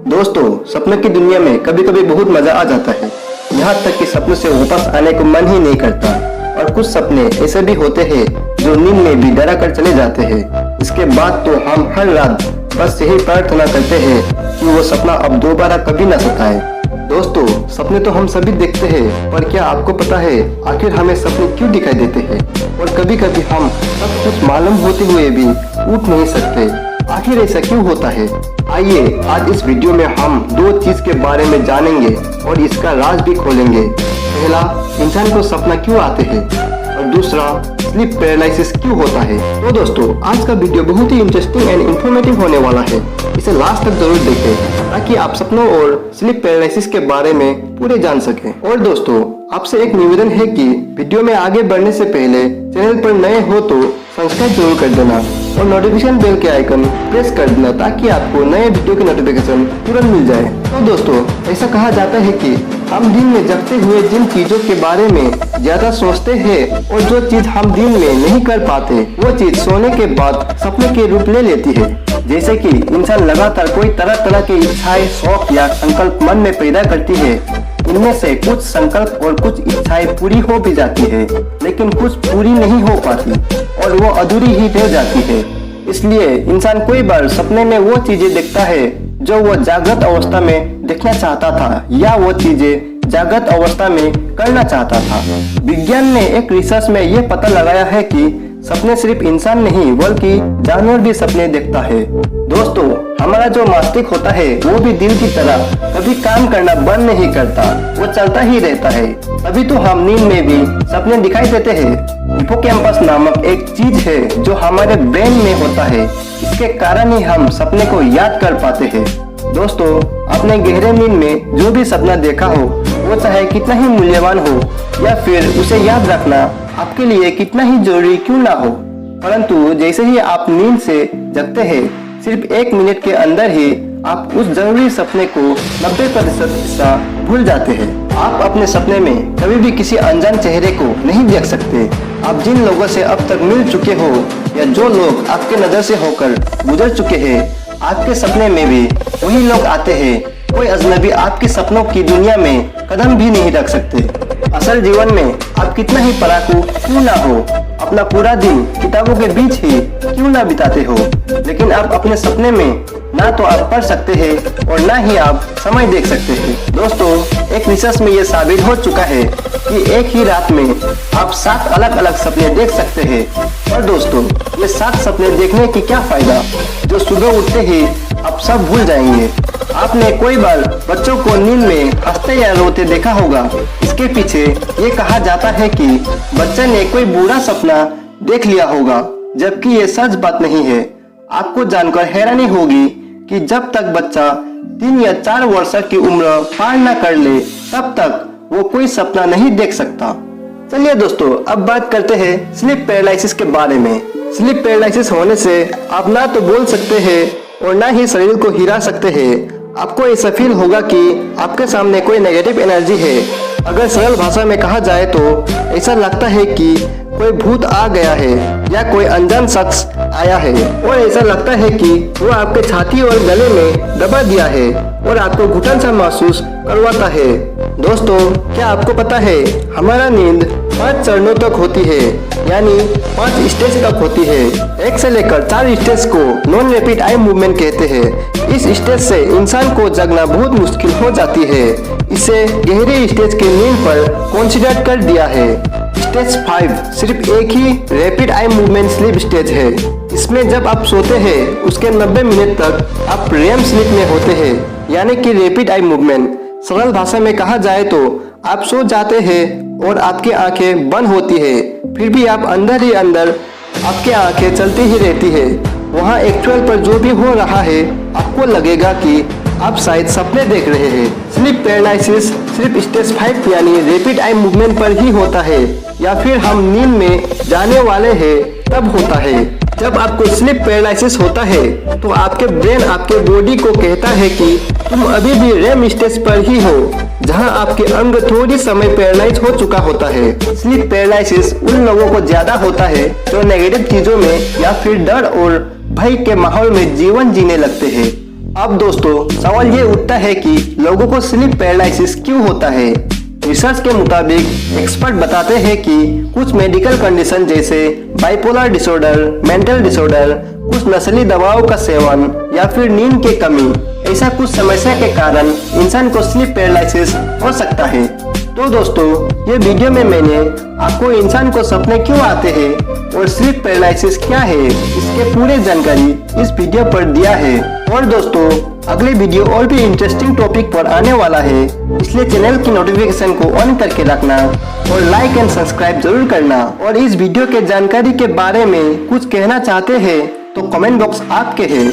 दोस्तों, सपने की दुनिया में कभी कभी बहुत मजा आ जाता है। यहाँ तक कि सपनों से वापस आने को मन ही नहीं करता। और कुछ सपने ऐसे भी होते हैं जो नींद में भी डरा कर चले जाते हैं। इसके बाद तो हम हर रात बस यही प्रार्थना करते हैं कि वो सपना अब दोबारा कभी न सताए। दोस्तों, सपने तो हम सभी देखते हैं, पर क्या आपको पता है आखिर हमें सपने क्यों दिखाई देते हैं? और कभी कभी हम सब कुछ मालूम होते हुए भी उठ नहीं सकते। आखिर ऐसा क्यों होता है? आइए आज इस वीडियो में हम दो चीज के बारे में जानेंगे और इसका राज भी खोलेंगे। पहला, इंसान को सपना क्यों आते हैं, और दूसरा, स्लीप पैरालिसिस क्यों होता है। तो दोस्तों, आज का वीडियो बहुत ही इंटरेस्टिंग एंड इंफॉर्मेटिव होने वाला है। इसे लास्ट तक जरूर देखें ताकि आप सपनों और स्लीप पैरालिसिस के बारे में पूरे जान सकें। और दोस्तों, आपसे एक निवेदन है कि वीडियो में आगे बढ़ने से पहले चैनल पर नए हो तो सब्सक्राइब जरूर कर देना और नोटिफिकेशन बेल के आइकन प्रेस कर देना ताकि आपको नए वीडियो की नोटिफिकेशन तुरंत मिल जाए। तो दोस्तों, ऐसा कहा जाता है कि हम दिन में जगते हुए जिन चीजों के बारे में ज्यादा सोचते हैं और जो चीज हम दिन में नहीं कर पाते वो चीज सोने के बाद सपने के रूप ले लेती है। जैसे कि इंसान लगातार कोई तरह तरह की इच्छाएं, शौक या संकल्प मन में पैदा करती है। इनमें से कुछ संकल्प और कुछ इच्छाएं पूरी हो भी जाती है, लेकिन कुछ पूरी नहीं हो पाती और वो अधूरी ही रह जाती है। इसलिए इंसान कई बार सपने में वो चीजें देखता है जो वो जागृत अवस्था में देखना चाहता था या वो चीजें जागृत अवस्था में करना चाहता था। विज्ञान ने एक रिसर्च में ये पता लगाया है कि सपने सिर्फ इंसान नहीं बल्कि जानवर भी सपने देखता है। दोस्तों, हमारा जो मस्तिष्क होता है वो भी दिल की तरह कभी काम करना बंद नहीं करता, वो चलता ही रहता है। तभी तो हम नींद में भी सपने दिखाई देते हैं। हिप्पोकैम्पस नामक एक चीज है जो हमारे ब्रेन में होता है। इसके कारण ही हम सपने को याद कर पाते हैं। दोस्तों, अपने गहरे नींद में जो भी सपना देखा हो वो चाहे कितना ही मूल्यवान हो या फिर उसे याद रखना आपके लिए कितना ही जरूरी क्यों ना हो, परंतु जैसे ही आप नींद से जगते हैं सिर्फ 1 मिनट के अंदर ही आप उस जरूरी सपने को 90% हिस्सा भूल जाते हैं। आप अपने सपने में कभी भी किसी अनजान चेहरे को नहीं देख सकते। आप जिन लोगों से अब तक मिल चुके हो या जो लोग आपके नजर से होकर गुजर चुके हैं, आपके सपने में भी वही लोग आते हैं। कोई अजनबी आपके सपनों की दुनिया में कदम भी नहीं रख सकते। असल जीवन में आप कितना ही पढ़ाकू क्यों ना हो, अपना पूरा दिन किताबों के बीच ही क्यों ना बिताते हो, लेकिन आप अपने सपने में ना तो आप पढ़ सकते हैं और ना ही आप समय देख सकते हैं। दोस्तों, एक रिसर्च में ये साबित हो चुका है कि एक ही रात में आप 7 अलग अलग सपने देख सकते हैं। और दोस्तों, ये 7 सपने देखने की क्या फायदा जो सुबह उठते ही आप सब भूल जाएंगे। आपने कोई बार बच्चों को नींद में हंसते या रोते देखा होगा। इसके पीछे ये कहा जाता है कि बच्चे ने कोई बुरा सपना देख लिया होगा, जबकि ये सच बात नहीं है। आपको जानकर हैरानी होगी कि जब तक बच्चा 3 या 4 वर्ष की उम्र पार न कर ले तब तक वो कोई सपना नहीं देख सकता। चलिए दोस्तों, अब बात करते हैं स्लीप पैरालिसिस के बारे में। स्लीप पैरालिसिस होने से आप ना तो बोल सकते हैं और ना ही शरीर को हिला सकते हैं। आपको ऐसा फील होगा कि आपके सामने कोई नेगेटिव एनर्जी है। अगर सरल भाषा में कहा जाए तो ऐसा लगता है कि कोई भूत आ गया है या कोई अनजान शख्स आया है और ऐसा लगता है कि वो आपके छाती और गले में दबा दिया है और आपको घुटन सा महसूस करवाता है। दोस्तों, क्या आपको पता है हमारा नींद 5 चरणों तक होती है, यानी 5 स्टेज तक होती है। 1 से लेकर 4 स्टेज को नॉन रैपिड आई मूवमेंट कहते हैं। इस स्टेज से इंसान को जगना बहुत मुश्किल हो जाती है। इसे गहरे स्टेज के नींद पर कंसीडर कर दिया है। स्टेज 5 सिर्फ एक ही rapid eye movement sleep stage है। इसमें जब आप सोते हैं उसके 90 मिनट तक आप रेम स्लीप में होते हैं, यानी कि रैपिड आई मूवमेंट। सरल भाषा में कहा जाए तो आप सो जाते हैं और आपकी आंखें बंद होती है, फिर भी आप अंदर ही अंदर आपकी आंखें चलती ही रहती है। वहाँ एक्चुअल पर जो भी हो रहा है आपको लगेगा कि आप शायद सपने देख रहे हैं। स्लीप पैरालिसिस सिर्फ स्टेज 5 यानी रैपिड आई मूवमेंट पर ही होता है या फिर हम नींद में जाने वाले हैं तब होता है। जब आपको स्लीप पैरालिसिस होता है तो आपके ब्रेन आपके बॉडी को कहता है कि तुम अभी भी रेम स्टेज पर ही हो, जहां आपके अंग थोड़ी समय पैरालाइज हो चुका होता है। स्लीप पैरालिसिस उन लोगों को ज्यादा होता है जो नेगेटिव चीजों में या फिर डर और भय के माहौल में जीवन जीने लगते हैं। अब दोस्तों सवाल ये उठता है कि लोगों को स्लीप पैरालिसिस क्यों होता है। रिसर्च के मुताबिक एक्सपर्ट बताते हैं कि कुछ मेडिकल कंडीशन जैसे बाइपोलर डिसऑर्डर, मेंटल डिसऑर्डर, कुछ नस्ली दवाओं का सेवन या फिर नींद की कमी, ऐसा कुछ समस्या के कारण इंसान को स्लीप पैरालिसिस हो सकता है। तो दोस्तों ये वीडियो में मैंने आपको इंसान को सपने क्यों आते हैं और स्लीप पैरालिसिस क्या है इसके पूरे जानकारी इस वीडियो पर दिया है। और दोस्तों अगले वीडियो और भी इंटरेस्टिंग टॉपिक पर आने वाला है, इसलिए चैनल की नोटिफिकेशन को ऑन करके रखना और लाइक एंड सब्सक्राइब जरूर करना। और इस वीडियो के जानकारी के बारे में कुछ कहना चाहते हैं तो कमेंट बॉक्स आपके है।